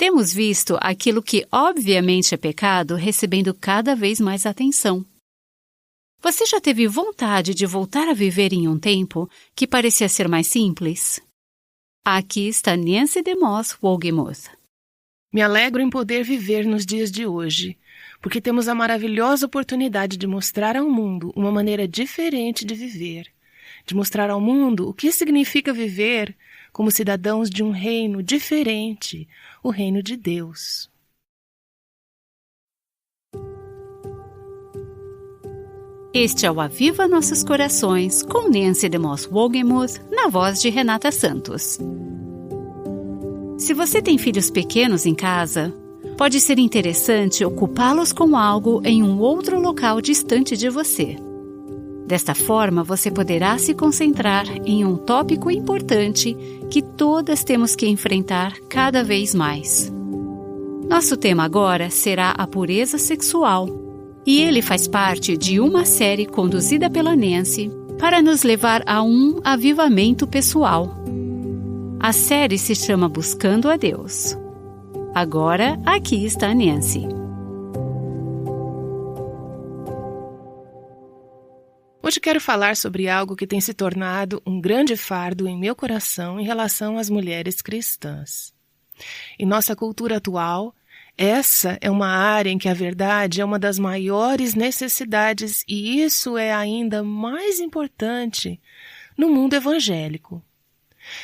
Temos visto aquilo que obviamente é pecado recebendo cada vez mais atenção. Você já teve vontade de voltar a viver em um tempo que parecia ser mais simples? Aqui está Nancy DeMoss Wolgemuth. Me alegro em poder viver nos dias de hoje, porque temos a maravilhosa oportunidade de mostrar ao mundo uma maneira diferente de viver, de mostrar ao mundo o que significa viver como cidadãos de um reino diferente, o reino de Deus. Este é o Aviva Nossos Corações, com Nancy DeMoss Wolgemuth, na voz de Renata Santos. Se você tem filhos pequenos em casa, pode ser interessante ocupá-los com algo em um outro local distante de você. Desta forma, você poderá se concentrar em um tópico importante que todas temos que enfrentar cada vez mais. Nosso tema agora será a pureza sexual. E ele faz parte de uma série conduzida pela Nancy para nos levar a um avivamento pessoal. A série se chama Buscando a Deus. Agora, aqui está a Nancy. Hoje quero falar sobre algo que tem se tornado um grande fardo em meu coração em relação às mulheres cristãs. Em nossa cultura atual, essa é uma área em que a verdade é uma das maiores necessidades e isso é ainda mais importante no mundo evangélico.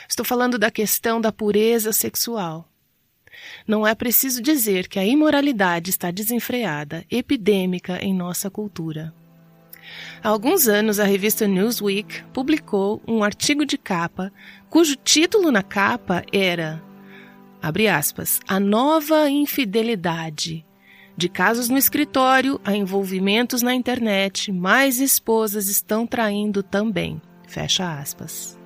Estou falando da questão da pureza sexual. Não é preciso dizer que a imoralidade está desenfreada, epidêmica em nossa cultura. Há alguns anos, a revista Newsweek publicou um artigo de capa cujo título na capa era, abre aspas, a nova infidelidade. De casos no escritório a envolvimentos na internet, mais esposas estão traindo também. Fecha aspas.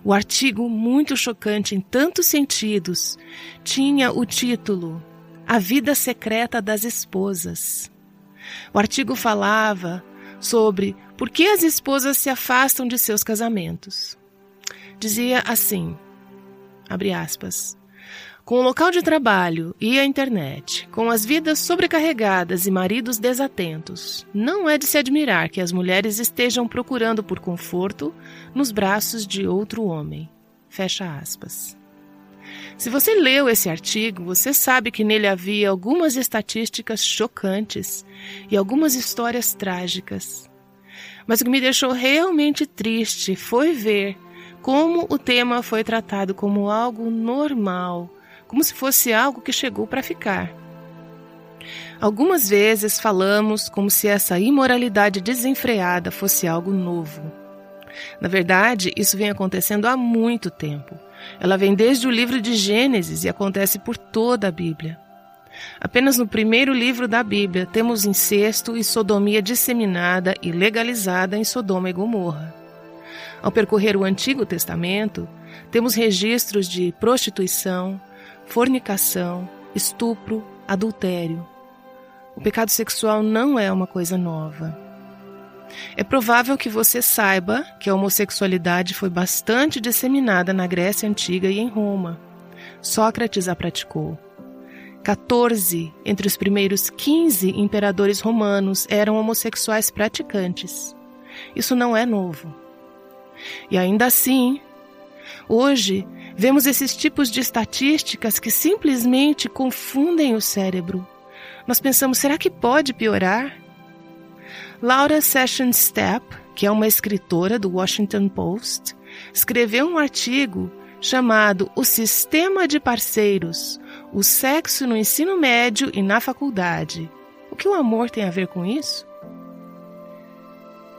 O artigo, muito chocante em tantos sentidos, tinha o título A Vida Secreta das Esposas. O artigo falava sobre por que as esposas se afastam de seus casamentos. Dizia assim, abre aspas, com o local de trabalho e a internet, com as vidas sobrecarregadas e maridos desatentos, não é de se admirar que as mulheres estejam procurando por conforto nos braços de outro homem. Fecha aspas. Se você leu esse artigo, você sabe que nele havia algumas estatísticas chocantes e algumas histórias trágicas. Mas o que me deixou realmente triste foi ver como o tema foi tratado como algo normal, como se fosse algo que chegou para ficar. Algumas vezes falamos como se essa imoralidade desenfreada fosse algo novo. Na verdade, isso vem acontecendo há muito tempo. Ela vem desde o livro de Gênesis e acontece por toda a Bíblia. Apenas no primeiro livro da Bíblia temos incesto e sodomia disseminada e legalizada em Sodoma e Gomorra. Ao percorrer o Antigo Testamento, temos registros de prostituição, fornicação, estupro, adultério. O pecado sexual não é uma coisa nova. É provável que você saiba que a homossexualidade foi bastante disseminada na Grécia Antiga e em Roma. Sócrates a praticou. 14 entre os primeiros 15 imperadores romanos eram homossexuais praticantes. Isso não é novo. E ainda assim, hoje, vemos esses tipos de estatísticas que simplesmente confundem o cérebro. Nós pensamos, será que pode piorar? Laura Sessions Stepp, que é uma escritora do Washington Post, escreveu um artigo chamado O Sistema de Parceiros, o Sexo no Ensino Médio e na Faculdade. O que o amor tem a ver com isso?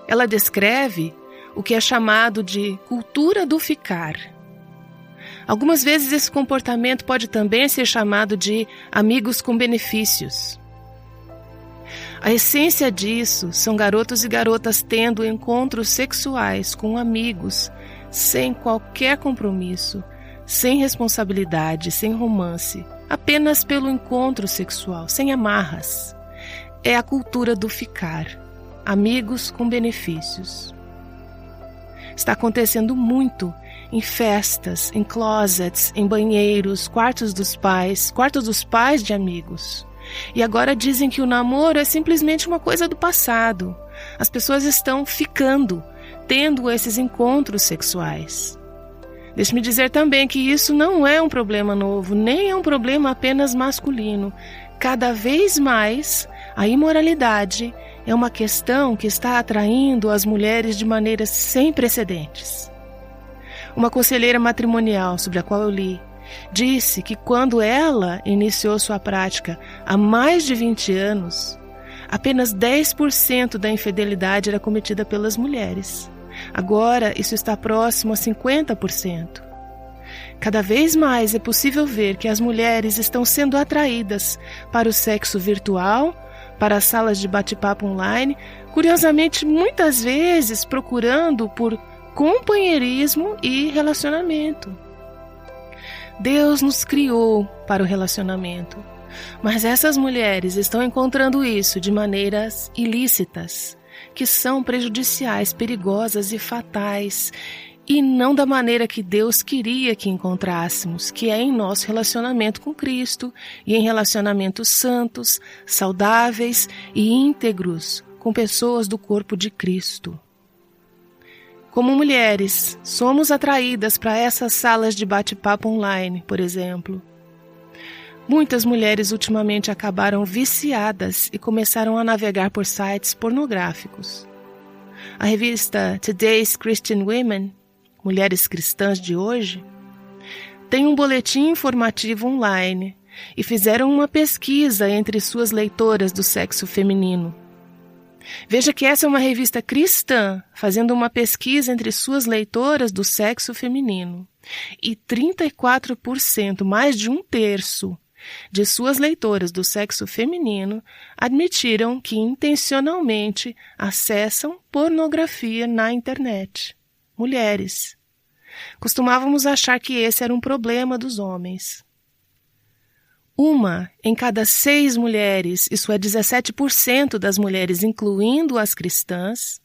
Ela descreve o que é chamado de cultura do ficar. Algumas vezes esse comportamento pode também ser chamado de amigos com benefícios. A essência disso são garotos e garotas tendo encontros sexuais com amigos, sem qualquer compromisso, sem responsabilidade, sem romance, apenas pelo encontro sexual, sem amarras. É a cultura do ficar, amigos com benefícios. Está acontecendo muito em festas, em closets, em banheiros, quartos dos pais de amigos. E agora dizem que o namoro é simplesmente uma coisa do passado. As pessoas estão ficando, tendo esses encontros sexuais. Deixe-me dizer também que isso não é um problema novo, nem é um problema apenas masculino. Cada vez mais, a imoralidade é uma questão que está atraindo as mulheres de maneiras sem precedentes. Uma conselheira matrimonial sobre a qual eu li, disse que quando ela iniciou sua prática há mais de 20 anos, apenas 10% da infidelidade era cometida pelas mulheres. Agora, isso está próximo a 50%. Cada vez mais é possível ver que as mulheres estão sendo atraídas para o sexo virtual, para as salas de bate-papo online, curiosamente, muitas vezes procurando por companheirismo e relacionamento. Deus nos criou para o relacionamento, mas essas mulheres estão encontrando isso de maneiras ilícitas, que são prejudiciais, perigosas e fatais, e não da maneira que Deus queria que encontrássemos, que é em nosso relacionamento com Cristo e em relacionamentos santos, saudáveis e íntegros com pessoas do corpo de Cristo. Como mulheres, somos atraídas para essas salas de bate-papo online, por exemplo. Muitas mulheres ultimamente acabaram viciadas e começaram a navegar por sites pornográficos. A revista Today's Christian Women, Mulheres Cristãs de Hoje, tem um boletim informativo online e fizeram uma pesquisa entre suas leitoras do sexo feminino. Veja que essa é uma revista cristã, fazendo uma pesquisa entre suas leitoras do sexo feminino. E 34%, mais de um terço, de suas leitoras do sexo feminino admitiram que intencionalmente acessam pornografia na internet. Mulheres. Costumávamos achar que esse era um problema dos homens. 1 em cada 6 mulheres, isso é 17% das mulheres, incluindo as cristãs,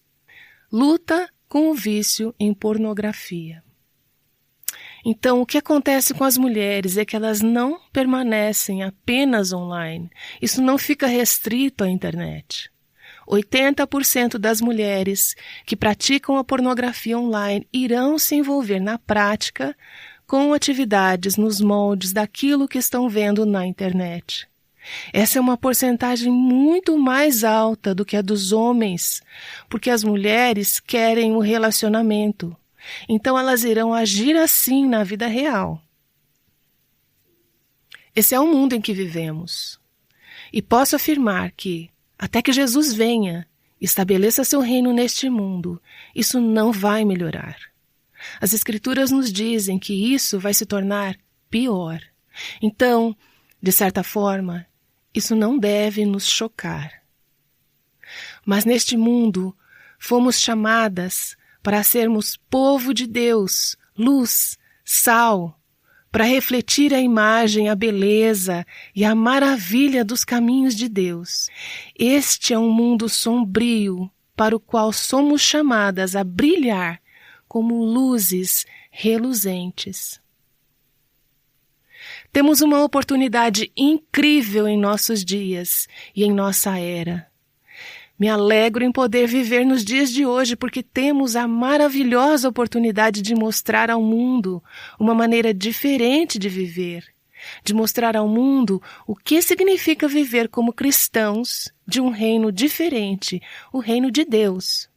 luta com o vício em pornografia. Então, o que acontece com as mulheres é que elas não permanecem apenas online. Isso não fica restrito à internet. 80% das mulheres que praticam a pornografia online irão se envolver na prática com atividades nos moldes daquilo que estão vendo na internet. Essa é uma porcentagem muito mais alta do que a dos homens, porque as mulheres querem o relacionamento. Então elas irão agir assim na vida real. Esse é o mundo em que vivemos. E posso afirmar que, até que Jesus venha e estabeleça seu reino neste mundo, isso não vai melhorar. As Escrituras nos dizem que isso vai se tornar pior. Então, de certa forma, isso não deve nos chocar. Mas neste mundo, fomos chamadas para sermos povo de Deus, luz, sal, para refletir a imagem, a beleza e a maravilha dos caminhos de Deus. Este é um mundo sombrio para o qual somos chamadas a brilhar como luzes reluzentes. Temos uma oportunidade incrível em nossos dias e em nossa era. Me alegro em poder viver nos dias de hoje porque temos a maravilhosa oportunidade de mostrar ao mundo uma maneira diferente de viver, de mostrar ao mundo o que significa viver como cristãos de um reino diferente, o reino de Deus.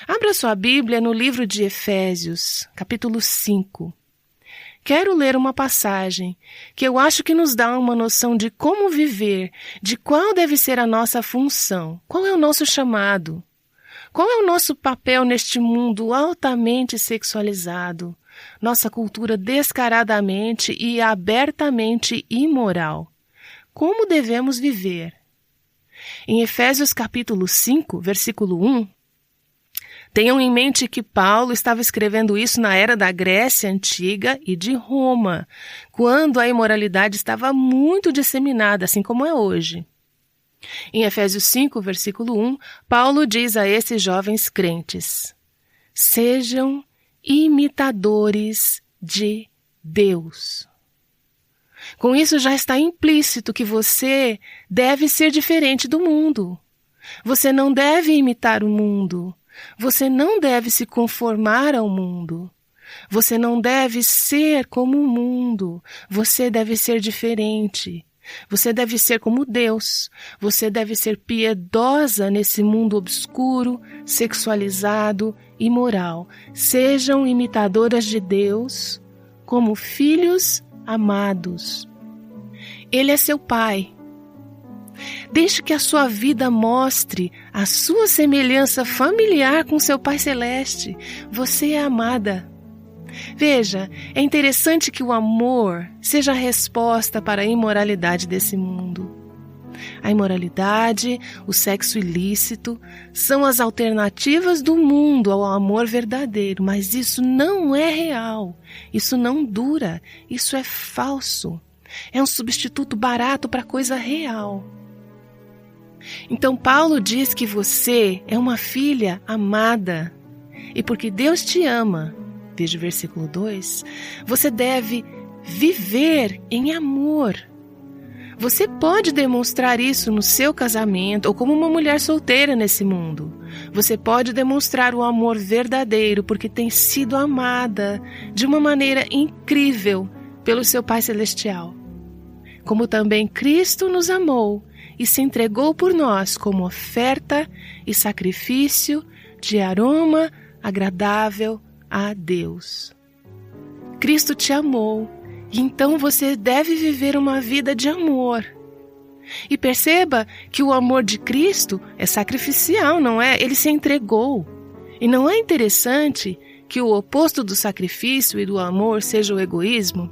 Abra sua Bíblia no livro de Efésios, capítulo 5. Quero ler uma passagem que eu acho que nos dá uma noção de como viver, de qual deve ser a nossa função, qual é o nosso chamado, qual é o nosso papel neste mundo altamente sexualizado, nossa cultura descaradamente e abertamente imoral. Como devemos viver? Em Efésios capítulo 5, versículo 1, tenham em mente que Paulo estava escrevendo isso na era da Grécia Antiga e de Roma, quando a imoralidade estava muito disseminada, assim como é hoje. Em Efésios 5, versículo 1, Paulo diz a esses jovens crentes: sejam imitadores de Deus. Com isso já está implícito que você deve ser diferente do mundo. Você não deve imitar o mundo. Você não deve se conformar ao mundo. Você não deve ser como o mundo. Você deve ser diferente. Você deve ser como Deus. Você deve ser piedosa nesse mundo obscuro, sexualizado e imoral. Sejam imitadoras de Deus como filhos amados. Ele é seu Pai. Deixe que a sua vida mostre a sua semelhança familiar com seu Pai Celeste. Você é amada. Veja, é interessante que o amor seja a resposta para a imoralidade desse mundo. A imoralidade, o sexo ilícito, são as alternativas do mundo ao amor verdadeiro, mas isso não é real, isso não dura, isso é falso. É um substituto barato para coisa real. Então Paulo diz que você é uma filha amada, e porque Deus te ama, veja o versículo 2, você deve viver em amor. Você pode demonstrar isso no seu casamento ou como uma mulher solteira nesse mundo. Você pode demonstrar o amor verdadeiro porque tem sido amada de uma maneira incrível pelo seu Pai Celestial. Como também Cristo nos amou e se entregou por nós como oferta e sacrifício de aroma agradável a Deus. Cristo te amou, e então você deve viver uma vida de amor. E perceba que o amor de Cristo é sacrificial, não é? Ele se entregou. E não é interessante que o oposto do sacrifício e do amor seja o egoísmo?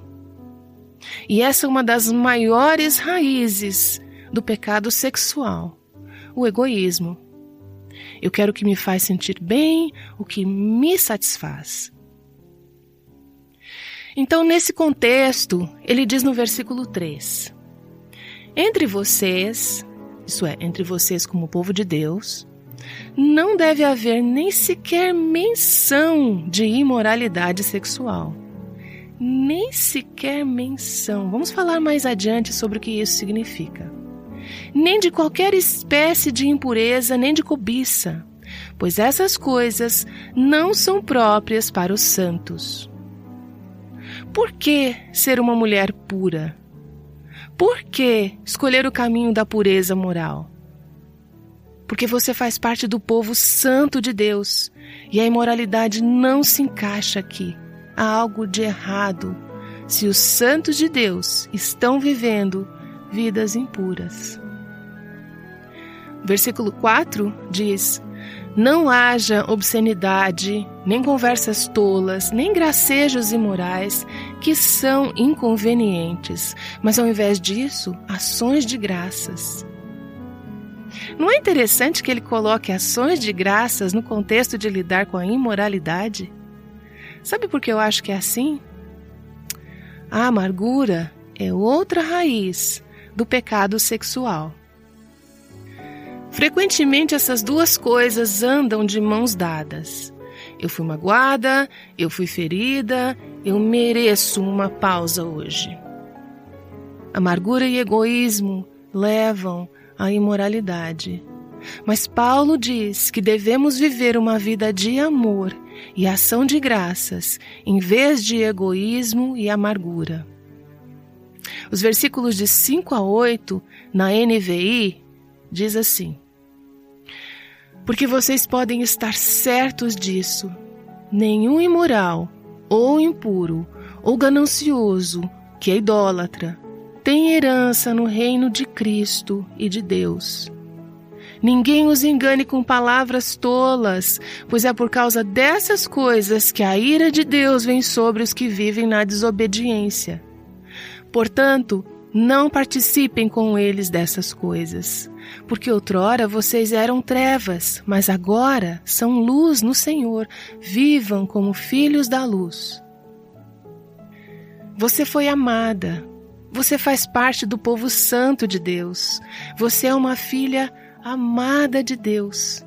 E essa é uma das maiores raízes do pecado sexual, o egoísmo. Eu quero o que me faz sentir bem, o que me satisfaz. Então, nesse contexto, ele diz no versículo 3, entre vocês, isso é, entre vocês como povo de Deus, não deve haver nem sequer menção de imoralidade sexual. Nem sequer menção. Vamos falar mais adiante sobre o que isso significa. Nem de qualquer espécie de impureza, nem de cobiça, pois essas coisas não são próprias para os santos. Por que ser uma mulher pura? Por que escolher o caminho da pureza moral? Porque você faz parte do povo santo de Deus e a imoralidade não se encaixa aqui. Há algo de errado se os santos de Deus estão vivendo vidas impuras. Versículo 4 diz: não haja obscenidade, nem conversas tolas, nem gracejos imorais, que são inconvenientes, mas ao invés disso, ações de graças. Não é interessante que ele coloque ações de graças no contexto de lidar com a imoralidade? Sabe por que eu acho que é assim? A amargura é outra raiz do pecado sexual. Frequentemente essas duas coisas andam de mãos dadas. Eu fui magoada, eu fui ferida, eu mereço uma pausa hoje. Amargura e egoísmo levam à imoralidade. Mas Paulo diz que devemos viver uma vida de amor e ação de graças, em vez de egoísmo e amargura. Os versículos de 5 a 8, na NVI, diz assim: porque vocês podem estar certos disso, nenhum imoral, ou impuro, ou ganancioso, que é idólatra, tem herança no reino de Cristo e de Deus. Ninguém os engane com palavras tolas, pois é por causa dessas coisas que a ira de Deus vem sobre os que vivem na desobediência. Portanto, não participem com eles dessas coisas, porque outrora vocês eram trevas, mas agora são luz no Senhor. Vivam como filhos da luz. Você foi amada. Você faz parte do povo santo de Deus. Você é uma filha amada de Deus.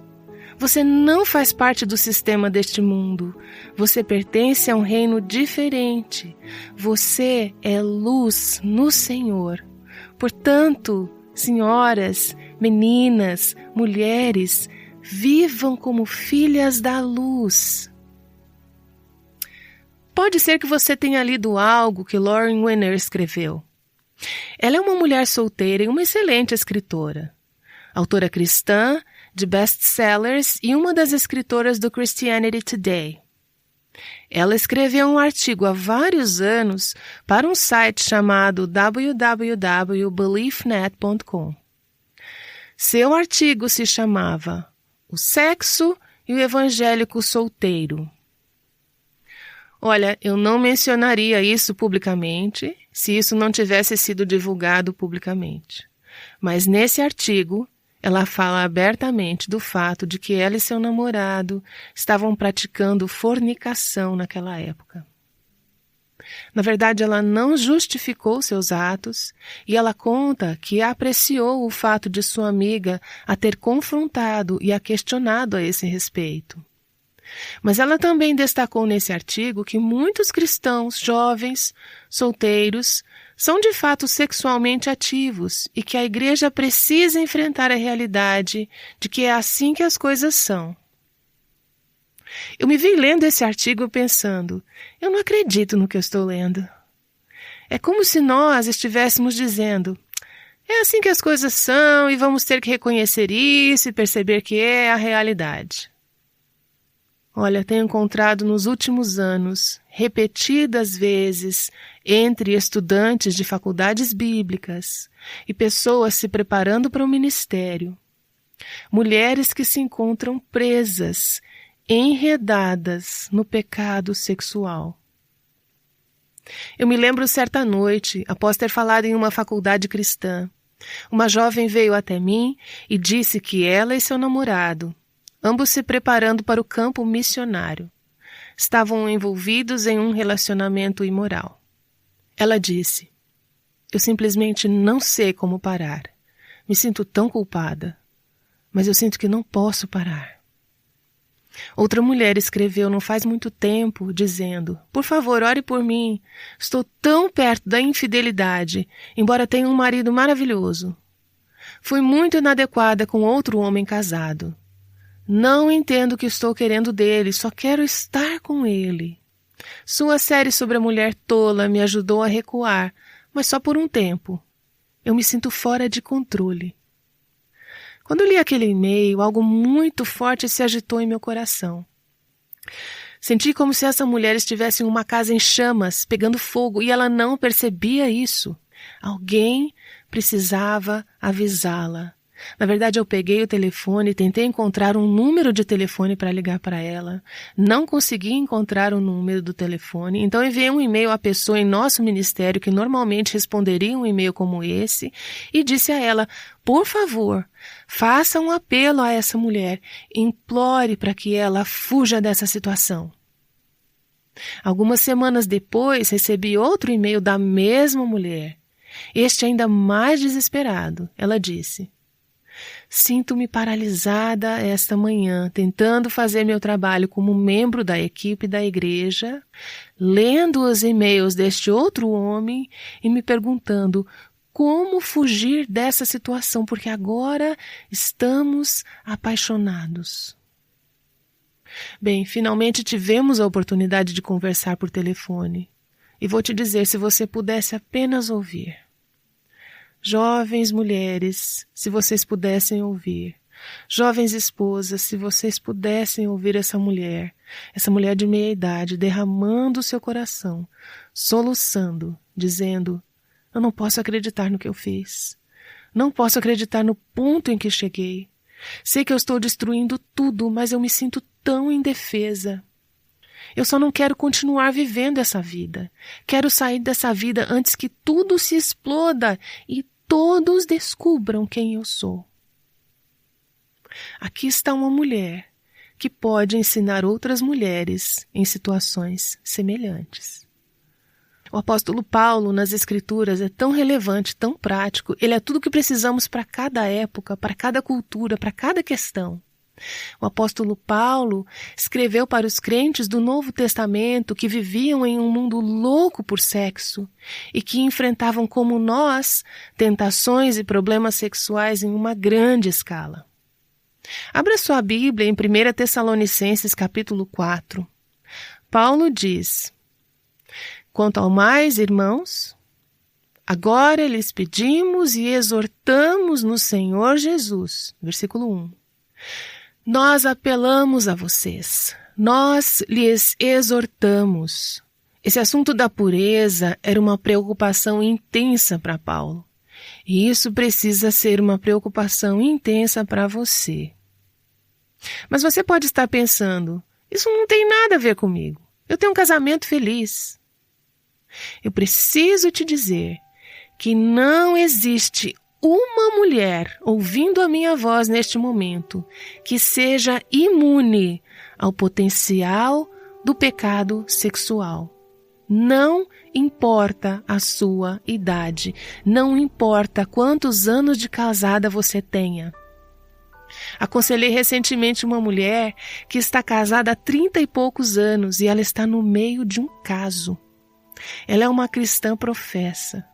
Você não faz parte do sistema deste mundo. Você pertence a um reino diferente. Você é luz no Senhor. Portanto, senhoras, meninas, mulheres, vivam como filhas da luz. Pode ser que você tenha lido algo que Lauren Winner escreveu. Ela é uma mulher solteira e uma excelente escritora. Autora cristã de best-sellers e uma das escritoras do Christianity Today. Ela escreveu um artigo há vários anos para um site chamado www.beliefnet.com. Seu artigo se chamava O Sexo e o Evangélico Solteiro. Olha, eu não mencionaria isso publicamente se isso não tivesse sido divulgado publicamente. Mas nesse artigo, ela fala abertamente do fato de que ela e seu namorado estavam praticando fornicação naquela época. Na verdade, ela não justificou seus atos e ela conta que apreciou o fato de sua amiga a ter confrontado e a questionado a esse respeito. Mas ela também destacou nesse artigo que muitos cristãos jovens, solteiros, são de fato sexualmente ativos e que a igreja precisa enfrentar a realidade de que é assim que as coisas são. Eu me vi lendo esse artigo pensando, eu não acredito no que eu estou lendo. É como se nós estivéssemos dizendo, é assim que as coisas são e vamos ter que reconhecer isso e perceber que é a realidade. Olha, tenho encontrado nos últimos anos, repetidas vezes, entre estudantes de faculdades bíblicas e pessoas se preparando para o ministério, mulheres que se encontram presas, enredadas no pecado sexual. Eu me lembro certa noite, após ter falado em uma faculdade cristã, uma jovem veio até mim e disse que ela e seu namorado, ambos se preparando para o campo missionário, estavam envolvidos em um relacionamento imoral. Ela disse, eu simplesmente não sei como parar. Me sinto tão culpada, mas eu sinto que não posso parar. Outra mulher escreveu não faz muito tempo, dizendo, por favor, ore por mim. Estou tão perto da infidelidade, embora tenha um marido maravilhoso. Fui muito inadequada com outro homem casado. Não entendo o que estou querendo dele, só quero estar com ele. Sua série sobre a mulher tola me ajudou a recuar, mas só por um tempo. Eu me sinto fora de controle. Quando li aquele e-mail, algo muito forte se agitou em meu coração. Senti como se essa mulher estivesse em uma casa em chamas, pegando fogo, e ela não percebia isso. Alguém precisava avisá-la. Na verdade, eu peguei o telefone e tentei encontrar um número de telefone para ligar para ela. Não consegui encontrar o número do telefone, então enviei um e-mail à pessoa em nosso ministério que normalmente responderia um e-mail como esse e disse a ela, por favor, faça um apelo a essa mulher, implore para que ela fuja dessa situação. Algumas semanas depois, recebi outro e-mail da mesma mulher. Este ainda mais desesperado. Ela disse, sinto-me paralisada esta manhã, tentando fazer meu trabalho como membro da equipe da igreja, lendo os e-mails deste outro homem e me perguntando como fugir dessa situação, porque agora estamos apaixonados. Bem, finalmente tivemos a oportunidade de conversar por telefone. E vou te dizer, se você pudesse apenas ouvir. Jovens mulheres, se vocês pudessem ouvir. Jovens esposas, se vocês pudessem ouvir essa mulher de meia idade, derramando o seu coração, soluçando, dizendo, eu não posso acreditar no que eu fiz. Não posso acreditar no ponto em que cheguei. Sei que eu estou destruindo tudo, mas eu me sinto tão indefesa. Eu só não quero continuar vivendo essa vida. Quero sair dessa vida antes que tudo se exploda e todos descubram quem eu sou. Aqui está uma mulher que pode ensinar outras mulheres em situações semelhantes. O apóstolo Paulo, nas Escrituras, é tão relevante, tão prático. Ele é tudo o que precisamos para cada época, para cada cultura, para cada questão. O apóstolo Paulo escreveu para os crentes do Novo Testamento que viviam em um mundo louco por sexo e que enfrentavam, como nós, tentações e problemas sexuais em uma grande escala. Abra sua Bíblia em 1 Tessalonicenses capítulo 4. Paulo diz: quanto ao mais, irmãos, agora lhes pedimos e exortamos no Senhor Jesus. Versículo 1. Nós apelamos a vocês, nós lhes exortamos. Esse assunto da pureza era uma preocupação intensa para Paulo. E isso precisa ser uma preocupação intensa para você. Mas você pode estar pensando, isso não tem nada a ver comigo. Eu tenho um casamento feliz. Eu preciso te dizer que não existe uma mulher ouvindo a minha voz neste momento que seja imune ao potencial do pecado sexual. Não importa a sua idade, não importa quantos anos de casada você tenha. Aconselhei recentemente uma mulher que está casada há 30 e poucos anos e ela está no meio de um caso. Ela é uma cristã professa.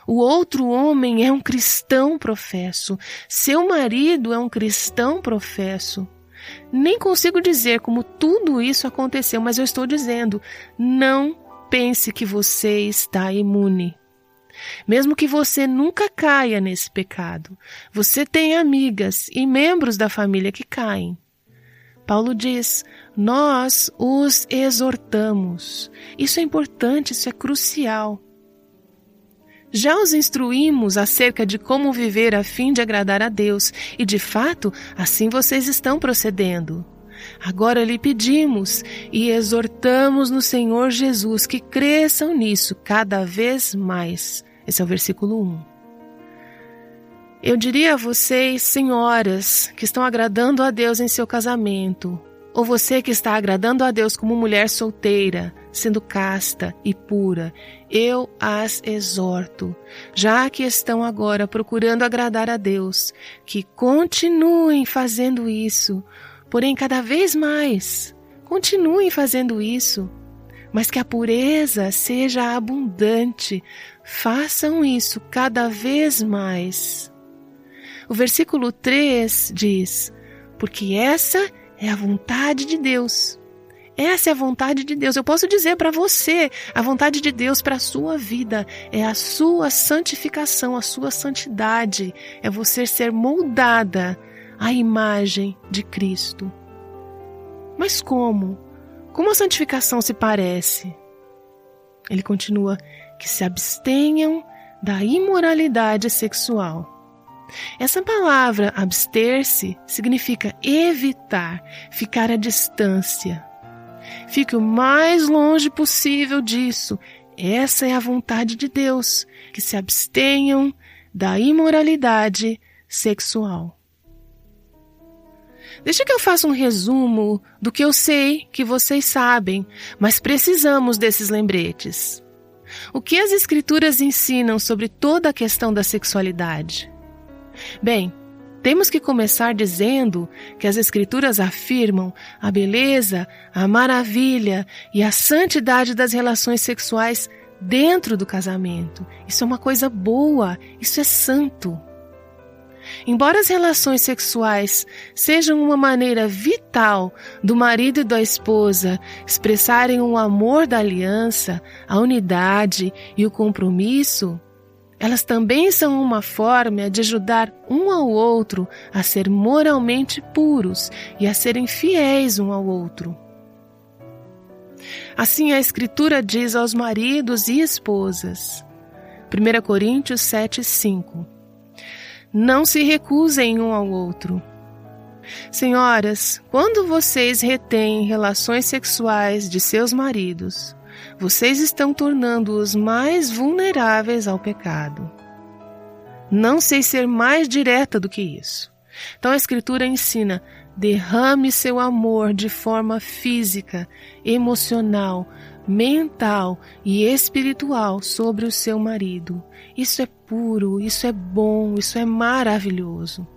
O outro homem é um cristão professo. Seu marido é um cristão professo. Nem consigo dizer como tudo isso aconteceu, mas eu estou dizendo, não pense que você está imune. Mesmo que você nunca caia nesse pecado, você tem amigas e membros da família que caem. Paulo diz, nós os exortamos. Isso é importante, isso é crucial. Já os instruímos acerca de como viver a fim de agradar a Deus, e de fato, assim vocês estão procedendo. Agora lhe pedimos e exortamos no Senhor Jesus que cresçam nisso cada vez mais. Esse é o versículo 1. Eu diria a vocês, senhoras, que estão agradando a Deus em seu casamento, ou você que está agradando a Deus como mulher solteira, sendo casta e pura, eu as exorto, já que estão agora procurando agradar a Deus, que continuem fazendo isso, porém cada vez mais, continuem fazendo isso, mas que a pureza seja abundante, façam isso cada vez mais. O versículo 3 diz, porque essa é a vontade de Deus. Essa é a vontade de Deus. Eu posso dizer para você, a vontade de Deus para a sua vida é a sua santificação, a sua santidade. É você ser moldada à imagem de Cristo. Mas como? Como a santificação se parece? Ele continua, que se abstenham da imoralidade sexual. Essa palavra, abster-se, significa evitar, ficar à distância. Fique o mais longe possível disso. Essa é a vontade de Deus, que se abstenham da imoralidade sexual. Deixa que eu faça um resumo do que eu sei que vocês sabem, mas precisamos desses lembretes. O que as Escrituras ensinam sobre toda a questão da sexualidade? Bem, temos que começar dizendo que as Escrituras afirmam a beleza, a maravilha e a santidade das relações sexuais dentro do casamento. Isso é uma coisa boa, isso é santo. Embora as relações sexuais sejam uma maneira vital do marido e da esposa expressarem o amor da aliança, a unidade e o compromisso, elas também são uma forma de ajudar um ao outro a ser moralmente puros e a serem fiéis um ao outro. Assim a Escritura diz aos maridos e esposas. 1 Coríntios 7:5. Não se recusem um ao outro. Senhoras, quando vocês retêm relações sexuais de seus maridos, vocês estão tornando-os mais vulneráveis ao pecado. Não sei ser mais direta do que isso. Então a Escritura ensina, derrame seu amor de forma física, emocional, mental e espiritual sobre o seu marido. Isso é puro, isso é bom, isso é maravilhoso.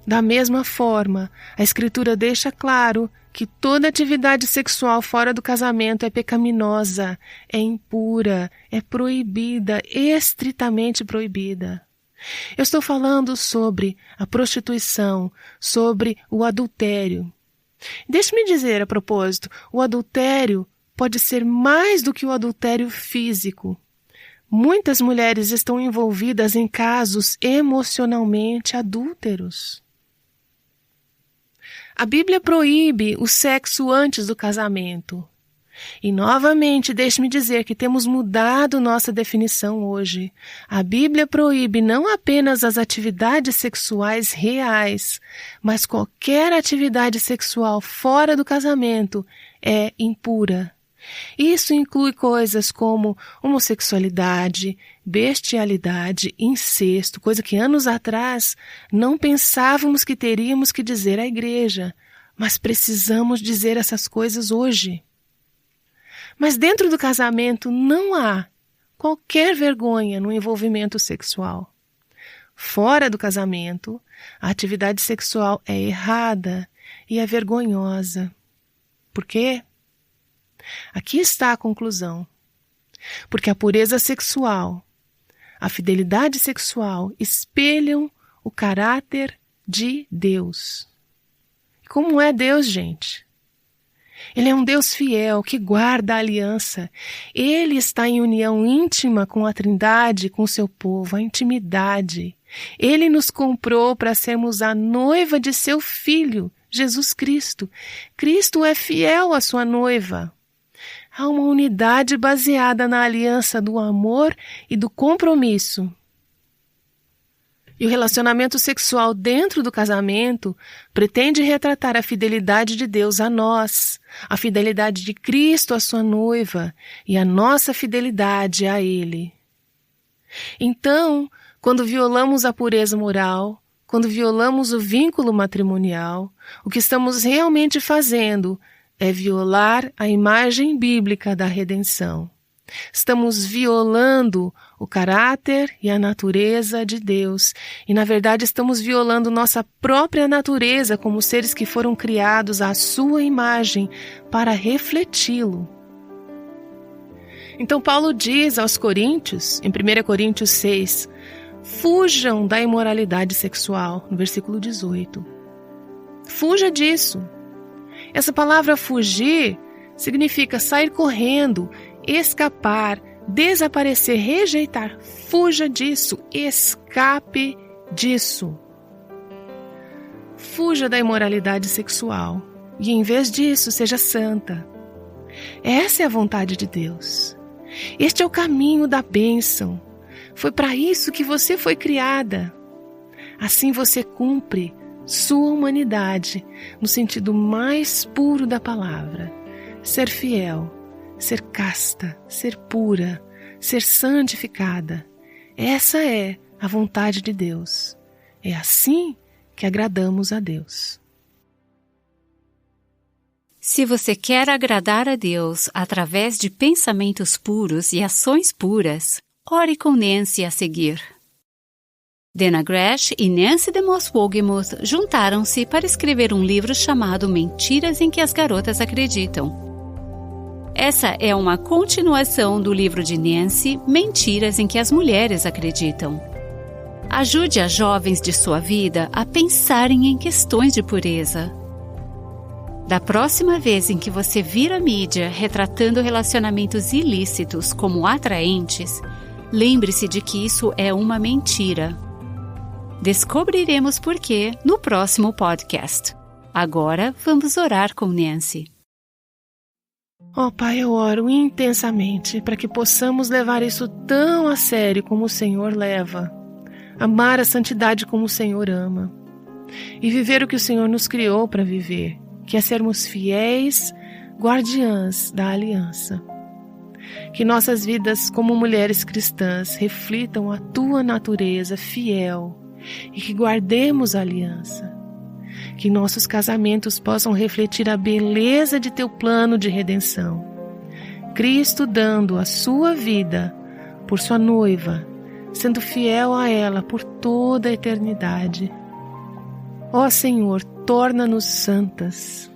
Da mesma forma, a Escritura deixa claro que toda atividade sexual fora do casamento é pecaminosa, é impura, é proibida, estritamente proibida. Eu estou falando sobre a prostituição, sobre o adultério. Deixe-me dizer a propósito, o adultério pode ser mais do que o adultério físico. Muitas mulheres estão envolvidas em casos emocionalmente adúlteros. A Bíblia proíbe o sexo antes do casamento. E novamente, deixe-me dizer que temos mudado nossa definição hoje. A Bíblia proíbe não apenas as atividades sexuais reais, mas qualquer atividade sexual fora do casamento é impura. Isso inclui coisas como homossexualidade, bestialidade, incesto, coisa que anos atrás não pensávamos que teríamos que dizer à igreja, mas precisamos dizer essas coisas hoje. Mas dentro do casamento não há qualquer vergonha no envolvimento sexual. Fora do casamento, a atividade sexual é errada e é vergonhosa. Por quê? Aqui está a conclusão. Porque a pureza sexual, a fidelidade sexual espelham o caráter de Deus. Como é Deus, gente? Ele é um Deus fiel que guarda a aliança. Ele está em união íntima com a Trindade, com o seu povo, a intimidade. Ele nos comprou para sermos a noiva de seu Filho, Jesus Cristo. Cristo é fiel à sua noiva. Há uma unidade baseada na aliança do amor e do compromisso. E o relacionamento sexual dentro do casamento pretende retratar a fidelidade de Deus a nós, a fidelidade de Cristo à sua noiva e a nossa fidelidade a Ele. Então, quando violamos a pureza moral, quando violamos o vínculo matrimonial, o que estamos realmente fazendo é violar a imagem bíblica da redenção. Estamos violando o caráter e a natureza de Deus. E, na verdade, estamos violando nossa própria natureza como seres que foram criados à sua imagem para refleti-lo. Então, Paulo diz aos Coríntios, em 1 Coríntios 6, fujam da imoralidade sexual, no versículo 18. Fuja disso. Essa palavra fugir significa sair correndo, escapar, desaparecer, rejeitar. Fuja disso, escape disso. Fuja da imoralidade sexual e, em vez disso, seja santa. Essa é a vontade de Deus. Este é o caminho da bênção. Foi para isso que você foi criada. Assim você cumpre sua humanidade no sentido mais puro da palavra. Ser fiel, ser casta, ser pura, ser santificada. Essa é a vontade de Deus. É assim que agradamos a Deus. Se você quer agradar a Deus através de pensamentos puros e ações puras, ore com Nancy a seguir. Dana Gresh e Nancy DeMoss Wogemuth juntaram-se para escrever um livro chamado Mentiras em que as Garotas Acreditam. Essa é uma continuação do livro de Nancy, Mentiras em que as Mulheres Acreditam. Ajude as jovens de sua vida a pensarem em questões de pureza. Da próxima vez em que você vir a mídia retratando relacionamentos ilícitos como atraentes, lembre-se de que isso é uma mentira. Descobriremos por quê no próximo podcast. Agora vamos orar com Nancy. Ó Pai, eu oro intensamente para que possamos levar isso tão a sério como o Senhor leva, amar a santidade como o Senhor ama e viver o que o Senhor nos criou para viver, que é sermos fiéis guardiãs da aliança. Que nossas vidas como mulheres cristãs reflitam a Tua natureza fiel e que guardemos a aliança. Que nossos casamentos possam refletir a beleza de Teu plano de redenção. Cristo dando a sua vida por sua noiva, sendo fiel a ela por toda a eternidade. Ó Senhor, torna-nos santas.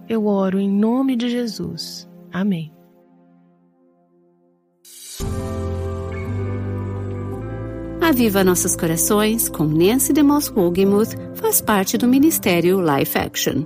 Eu oro em nome de Jesus. Amém. Aviva Nossos Corações, com Nancy DeMoss Wogemuth, faz parte do Ministério Life Action.